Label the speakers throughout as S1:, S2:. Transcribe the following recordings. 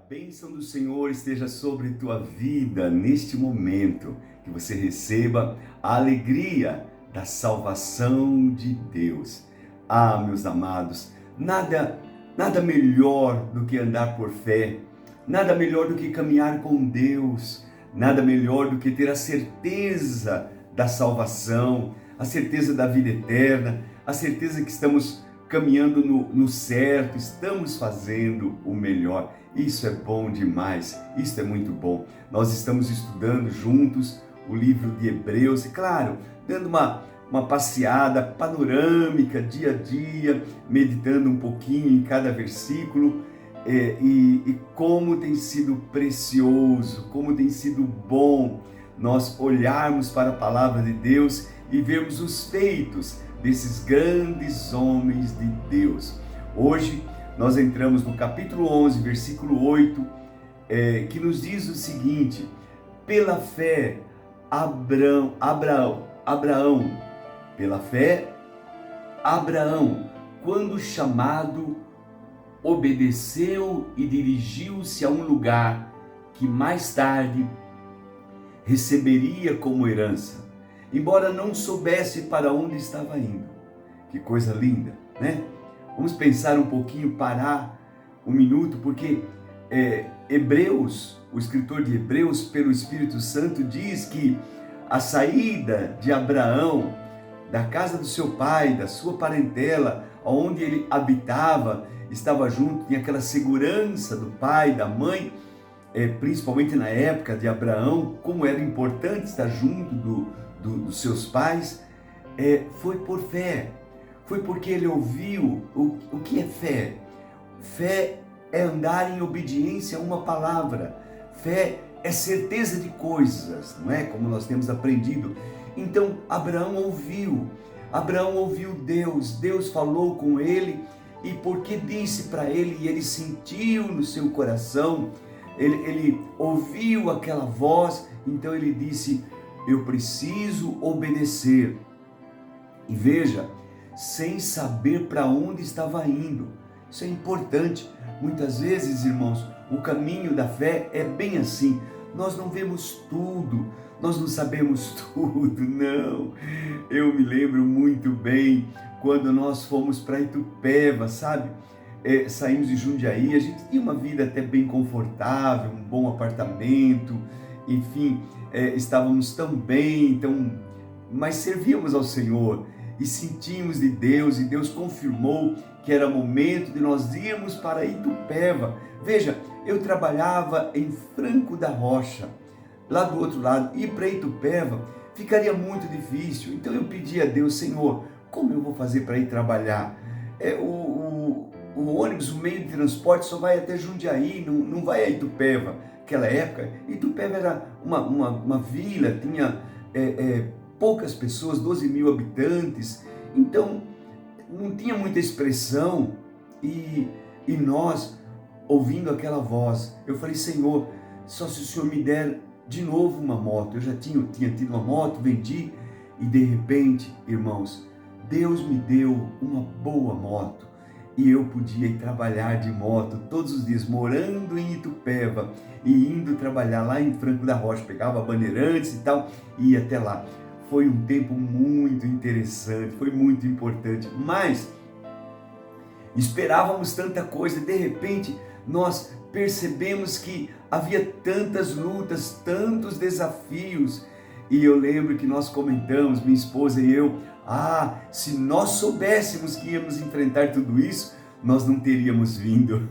S1: bênção do Senhor esteja sobre tua vida neste momento, que você receba a alegria da salvação de Deus. Ah, meus amados, nada melhor do que andar por fé, nada melhor do que caminhar com Deus, nada melhor do que ter a certeza da salvação, a certeza da vida eterna, a certeza que estamos caminhando no certo, estamos fazendo o melhor. Isso é bom demais, isso é muito bom. Nós estamos estudando juntos o livro de Hebreus e, claro, dando uma passeada panorâmica, dia a dia, meditando um pouquinho em cada versículo e como tem sido precioso, como tem sido bom nós olharmos para a palavra de Deus e vermos os feitos desses grandes homens de Deus. Hoje nós entramos no capítulo 11, versículo 8, que nos diz o seguinte: pela fé, Abraão, quando chamado, obedeceu e dirigiu-se a um lugar que mais tarde receberia como herança, embora não soubesse para onde estava indo. Que coisa linda, né? Vamos pensar um pouquinho, parar um minuto, porque Hebreus, o escritor de Hebreus, pelo Espírito Santo, diz que a saída de Abraão da casa do seu pai, da sua parentela, onde ele habitava, estava junto, tinha aquela segurança do pai, da mãe, principalmente na época de Abraão, como era importante estar junto dos seus pais, foi por fé, foi porque ele ouviu o que é fé. Fé é andar em obediência a uma palavra, fé é certeza de coisas, não é? Como nós temos aprendido. Então Abraão ouviu Deus falou com ele, e porque disse para ele, e ele sentiu no seu coração, ele ouviu aquela voz, então ele disse: eu preciso obedecer. E veja, sem saber para onde estava indo. Isso é importante. Muitas vezes, irmãos, o caminho da fé é bem assim. Nós não vemos tudo, nós não sabemos tudo, não. Eu me lembro muito bem quando nós fomos para Itupeva, sabe? Saímos de Jundiaí, a gente tinha uma vida até bem confortável, um bom apartamento, enfim, estávamos tão bem, mas servíamos ao Senhor e sentimos de Deus, e Deus confirmou que era momento de nós irmos para Itupeva. Veja, eu trabalhava em Franco da Rocha, lá do outro lado, ir para Itupeva ficaria muito difícil. Então eu pedi a Deus: Senhor, como eu vou fazer para ir trabalhar? O ônibus, o meio de transporte, só vai até Jundiaí, não vai a Itupeva. Naquela época, Itupeva era uma vila, tinha poucas pessoas, 12 mil habitantes, então não tinha muita expressão, e nós, ouvindo aquela voz, eu falei: Senhor, só se o Senhor me der de novo uma moto. Eu já tinha tido uma moto, vendi, e de repente, irmãos, Deus me deu uma boa moto, e eu podia ir trabalhar de moto todos os dias, morando em Itupeva e indo trabalhar lá em Franco da Rocha, pegava Bandeirantes e tal, e ia até lá. Foi um tempo muito interessante, foi muito importante, mas esperávamos tanta coisa, de repente nós percebemos que havia tantas lutas, tantos desafios, e eu lembro que nós comentamos, minha esposa e eu: se nós soubéssemos que íamos enfrentar tudo isso, nós não teríamos vindo.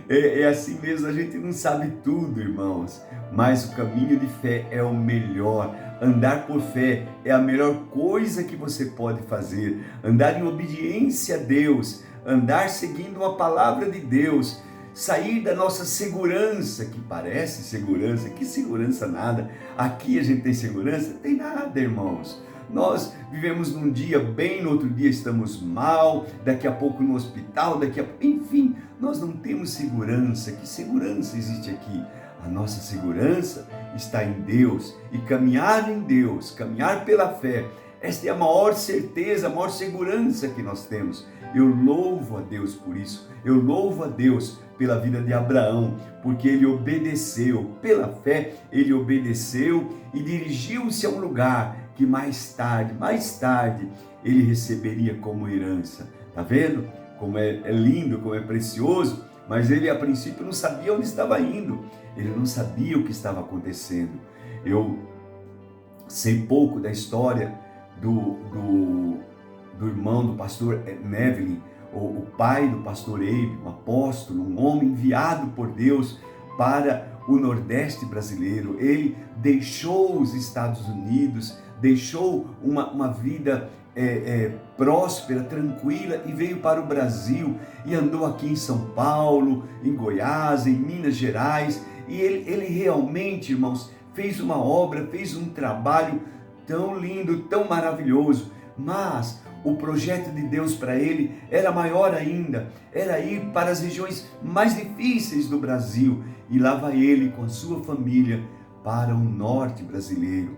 S1: É assim mesmo, a gente não sabe tudo, irmãos, mas o caminho de fé é o melhor. Andar por fé é a melhor coisa que você pode fazer. Andar em obediência a Deus, andar seguindo uma palavra de Deus, sair da nossa segurança, que parece segurança, que segurança nada. Aqui a gente tem segurança? Tem nada, irmãos. Nós vivemos num dia bem, no outro dia estamos mal, daqui a pouco no hospital, enfim, nós não temos segurança. Que segurança existe aqui? A nossa segurança está em Deus, e caminhar em Deus, caminhar pela fé, esta é a maior certeza, a maior segurança que nós temos. Eu louvo a Deus por isso. Eu louvo a Deus pela vida de Abraão, porque ele obedeceu, pela fé, ele obedeceu e dirigiu-se a um lugar que mais tarde, ele receberia como herança. Tá vendo? Como é lindo, como é precioso, mas ele a princípio não sabia onde estava indo, ele não sabia o que estava acontecendo. Eu sei pouco da história do irmão do pastor Neville, o pai do pastor Abe, um apóstolo, um homem enviado por Deus para o Nordeste brasileiro. Ele deixou os Estados Unidos, deixou uma vida próspera, tranquila e veio para o Brasil e andou aqui em São Paulo, em Goiás, em Minas Gerais, e ele realmente, irmãos, fez uma obra, fez um trabalho tão lindo, tão maravilhoso, mas o projeto de Deus para ele era maior ainda, era ir para as regiões mais difíceis do Brasil, e lá vai ele com a sua família para o norte brasileiro.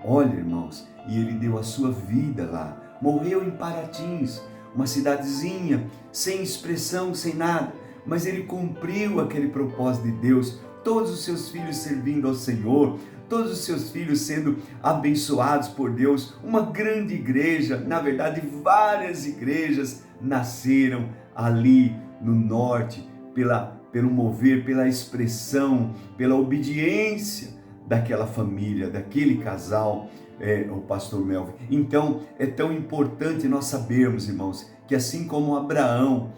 S1: Olha, irmãos, e ele deu a sua vida lá, morreu em Paratins, uma cidadezinha, sem expressão, sem nada, mas ele cumpriu aquele propósito de Deus, todos os seus filhos servindo ao Senhor, todos os seus filhos sendo abençoados por Deus, uma grande igreja, na verdade várias igrejas nasceram ali no norte, pelo mover, pela expressão, pela obediência daquela família, daquele casal, o pastor Melvin. Então é tão importante nós sabermos, irmãos, que assim como Abraão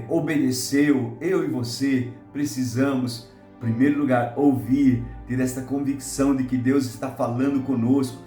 S1: obedeceu, eu e você precisamos, em primeiro lugar, ouvir, ter esta convicção de que Deus está falando conosco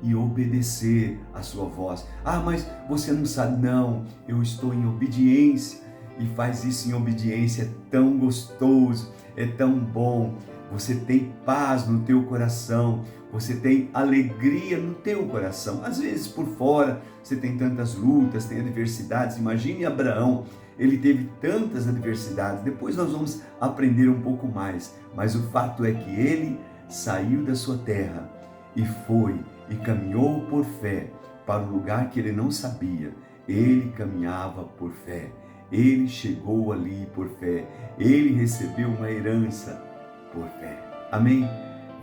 S1: e obedecer a sua voz. Ah, mas você não sabe. Não, eu estou em obediência, e faz isso em obediência, é tão gostoso, é tão bom. Você tem paz no teu coração, você tem alegria no teu coração. Às vezes por fora você tem tantas lutas, tem adversidades. Imagine Abraão, ele teve tantas adversidades. Depois nós vamos aprender um pouco mais, mas o fato é que ele saiu da sua terra e foi e caminhou por fé para um lugar que ele não sabia. Ele caminhava por fé, ele chegou ali por fé, ele recebeu uma herança por fé. Amém?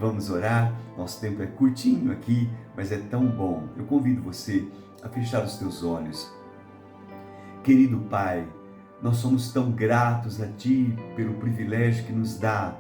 S1: Vamos orar. Nosso tempo é curtinho aqui, mas é tão bom. Eu convido você a fechar os teus olhos. Querido Pai, nós somos tão gratos a Ti pelo privilégio que nos dá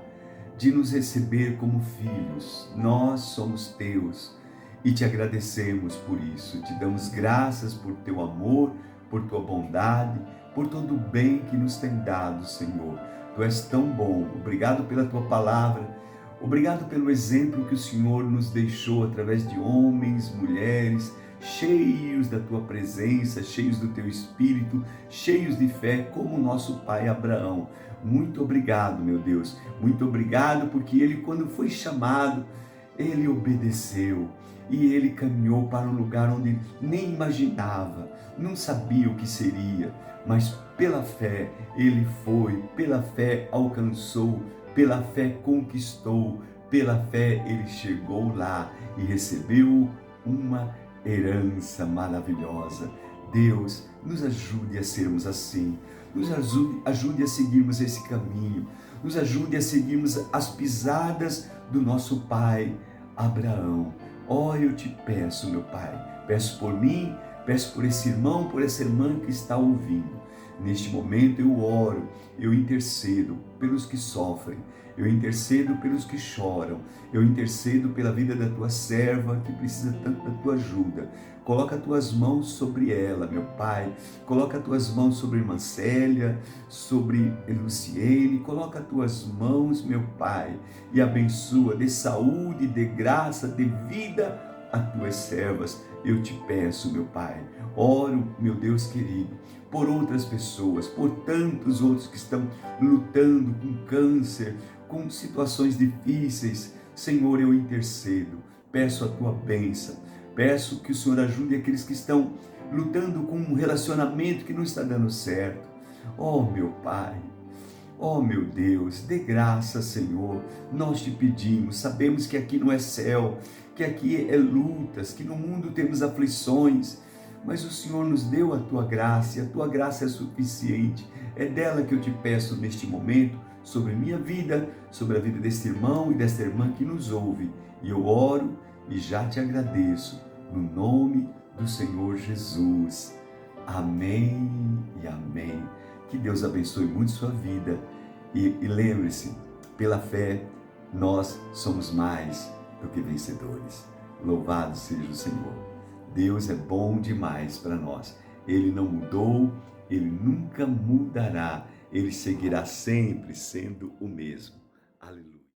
S1: de nos receber como filhos. Nós somos Teus e Te agradecemos por isso. Te damos graças por Teu amor, por Tua bondade, por todo o bem que nos tem dado, Senhor. Tu és tão bom. Obrigado pela Tua palavra. Obrigado pelo exemplo que o Senhor nos deixou através de homens, mulheres, cheios da Tua presença, cheios do Teu Espírito, cheios de fé, como o nosso pai Abraão. Muito obrigado, meu Deus. Muito obrigado, porque ele, quando foi chamado, ele obedeceu. E ele caminhou para um lugar onde nem imaginava, não sabia o que seria, mas pela fé ele foi, pela fé alcançou, pela fé conquistou, pela fé ele chegou lá e recebeu uma herança maravilhosa. Deus, nos ajude a sermos assim, nos ajude a seguirmos esse caminho, nos ajude a seguirmos as pisadas do nosso pai Abraão. Oh, eu te peço, meu Pai, peço por mim, peço por esse irmão, por essa irmã que está ouvindo. Neste momento eu oro, eu intercedo pelos que sofrem, eu intercedo pelos que choram, eu intercedo pela vida da tua serva que precisa tanto da tua ajuda. Coloca as tuas mãos sobre ela, meu Pai. Coloca as tuas mãos sobre a irmã Célia, sobre Luciene. Coloca as tuas mãos, meu Pai, e abençoa, dê saúde, dê graça, dê vida a tuas servas. Eu te peço, meu Pai. Oro, meu Deus querido, por outras pessoas, por tantos outros que estão lutando com câncer, com situações difíceis. Senhor, eu intercedo, peço a tua bênção, peço que o Senhor ajude aqueles que estão lutando com um relacionamento que não está dando certo. Oh, meu Pai, oh, meu Deus, dê graça, Senhor, nós te pedimos, sabemos que aqui não é céu, que aqui é lutas, que no mundo temos aflições, mas o Senhor nos deu a tua graça e a tua graça é suficiente. É dela que eu te peço neste momento, sobre minha vida, sobre a vida deste irmão e desta irmã que nos ouve. E eu oro e já te agradeço, no nome do Senhor Jesus. Amém e amém. Que Deus abençoe muito sua vida. E lembre-se, pela fé, nós somos mais do que vencedores. Louvado seja o Senhor. Deus é bom demais para nós. Ele não mudou, Ele nunca mudará. Ele seguirá sempre sendo o mesmo. Aleluia.